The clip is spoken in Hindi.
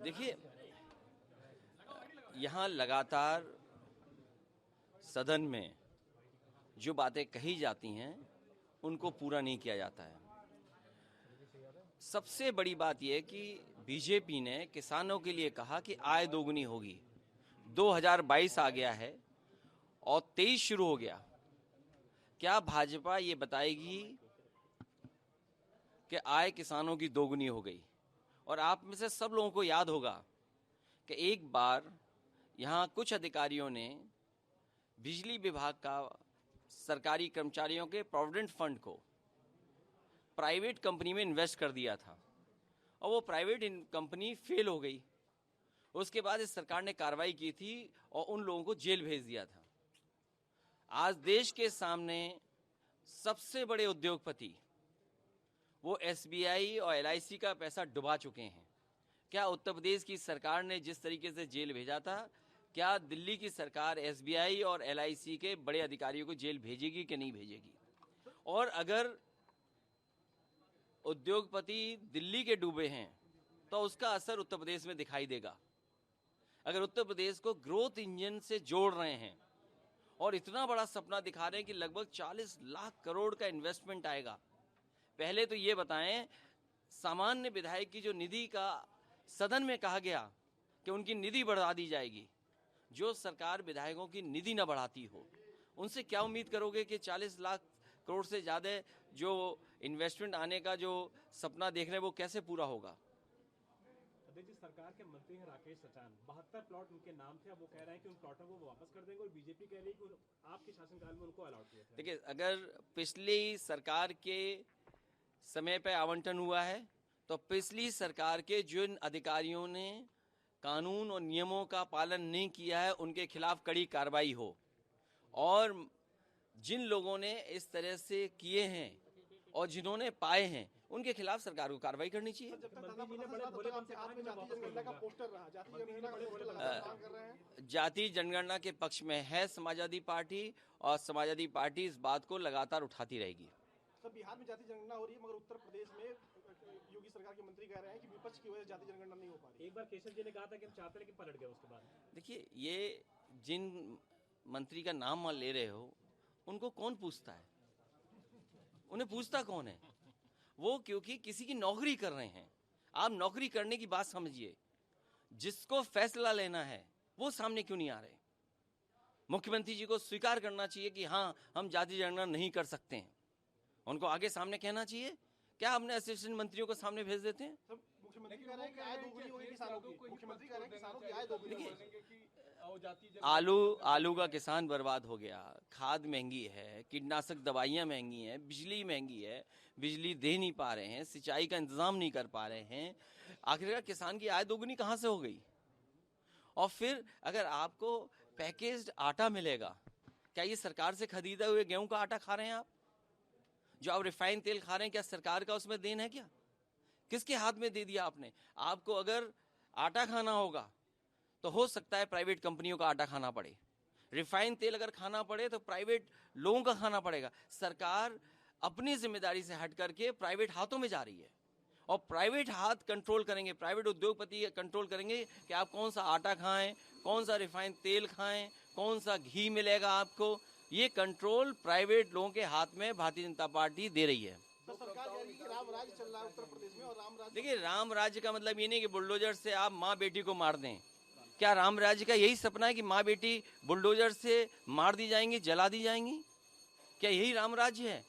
देखिए, यहाँ लगातार सदन में जो बातें कही जाती हैं उनको पूरा नहीं किया जाता है। सबसे बड़ी बात यह कि बीजेपी ने किसानों के लिए कहा कि आय दोगुनी होगी। 2022 आ गया है और 23 शुरू हो गया। क्या भाजपा ये बताएगी कि आय किसानों की दोगुनी हो गई? और आप में से सब लोगों को याद होगा कि एक बार यहाँ कुछ अधिकारियों ने बिजली विभाग का सरकारी कर्मचारियों के प्रोविडेंट फंड को प्राइवेट कंपनी में इन्वेस्ट कर दिया था और वो प्राइवेट कंपनी फेल हो गई। उसके बाद इस सरकार ने कार्रवाई की थी और उन लोगों को जेल भेज दिया था। आज देश के सामने सबसे बड़े उद्योगपति वो एसबीआई और एलआईसी का पैसा डुबा चुके हैं। क्या उत्तर प्रदेश की सरकार ने जिस तरीके से जेल भेजा था, क्या दिल्ली की सरकार एसबीआई और एलआईसी के बड़े अधिकारियों को जेल भेजेगी कि नहीं भेजेगी? और अगर उद्योगपति दिल्ली के डूबे हैं तो उसका असर उत्तर प्रदेश में दिखाई देगा। अगर उत्तर प्रदेश को ग्रोथ इंजन से जोड़ रहे हैं और इतना बड़ा सपना दिखा रहे हैं कि लगभग 40 लाख करोड़ का इन्वेस्टमेंट आएगा, पहले तो ये बताएं, सामान्य विधायक की जो निधि का सदन में कहा गया कि उनकी निधि बढ़ा दी जाएगी, जो सरकार विधायकों की निधि न बढ़ाती हो, उनसे क्या उम्मीद करोगे कि 40 लाख करोड़ से ज़्यादा जो इन्वेस्टमेंट आने का जो सपना देख रहे हैं वो कैसे पूरा होगा? अध्यक्ष जी, सरकार के मंत्री हैं राकेश सचान, 72 प्लॉट उनके नाम थे। अब वो कह रहे हैं कि उन प्लॉटों को वापस कर देंगे और बीजेपी कह रही है कि आपके शासनकाल में उनको अलॉट किया था। देखिए, अगर पिछली सरकार के समय पे आवंटन हुआ है तो पिछली सरकार के जिन अधिकारियों ने कानून और नियमों का पालन नहीं किया है उनके खिलाफ कड़ी कार्रवाई हो, और जिन लोगों ने इस तरह से किए हैं और जिन्होंने पाए हैं उनके खिलाफ सरकार को कार्रवाई करनी चाहिए। जाति जनगणना के पक्ष में है समाजवादी पार्टी और समाजवादी पार्टी इस बात को लगातार उठाती रहेगी। सर, बिहार में जाति जनगणना हो रही है मगर उत्तर प्रदेश में योगी सरकार के मंत्री कह रहे हैं कि विपक्ष की वजह से जाति जनगणना नहीं हो पा रही। एक बार केशव जी ने कहा था कि हम चाहते हैं कि पलट गए उसके बाद। देखिए, ये जिन मंत्री का नाम ले रहे हो उनको कौन पूछता है? उन्हें पूछता कौन है? वो क्योंकि किसी की नौकरी कर रहे हैं। आप नौकरी करने की बात समझिए। जिसको फैसला लेना है वो सामने क्यों नहीं आ रहे? मुख्यमंत्री जी को स्वीकार करना चाहिए कि हाँ, हम जाति जनगणना नहीं कर सकते हैं। उनको आगे सामने कहना चाहिए। क्या अपने असिस्टेंट मंत्रियों को सामने भेज देते हैं? मुख्यमंत्री कह रहे हैं कि आय दोगुनी होगी किसानों की। मुख्यमंत्री कह रहे हैं किसानों की आय दोगुनी होगी। आलू का किसान बर्बाद हो गया, खाद महंगी है, कीटनाशक दवाइयाँ महंगी हैं, बिजली महंगी है, बिजली दे नहीं पा रहे हैं, सिंचाई का इंतजाम नहीं कर पा रहे हैं। आखिरकार किसान की आय दोगुनी कहाँ से हो गई? और फिर अगर आपको पैकेज्ड आटा मिलेगा, क्या ये सरकार से खरीदा हुए गेहूं का आटा खा रहे हैं आप? जो आप रिफाइंड तेल खा रहे हैं, क्या सरकार का उसमें देन है? क्या किसके हाथ में दे दिया आपने? आपको अगर आटा खाना होगा तो हो सकता है प्राइवेट कंपनियों का आटा खाना पड़े। रिफाइंड तेल अगर खाना पड़े तो प्राइवेट लोगों का खाना पड़ेगा। सरकार अपनी जिम्मेदारी से हट करके प्राइवेट हाथों में जा रही है और प्राइवेट हाथ कंट्रोल करेंगे, प्राइवेट उद्योगपति कंट्रोल करेंगे कि आप कौन सा आटा खाएं, कौन सा रिफाइंड तेल खाएं, कौन सा घी मिलेगा आपको। ये कंट्रोल प्राइवेट लोगों के हाथ में भारतीय जनता पार्टी दे रही है। तो सरकार कह रही है कि राम राज्य चल रहा है उत्तर प्रदेश में और राम राज्य। देखिए, राम राज्य का मतलब ये नहीं कि बुलडोजर से आप माँ बेटी को मार दें। क्या राम राज्य का यही सपना है कि माँ बेटी बुलडोजर से मार दी जाएंगी, जला दी जाएंगी? क्या यही राम राज्य है?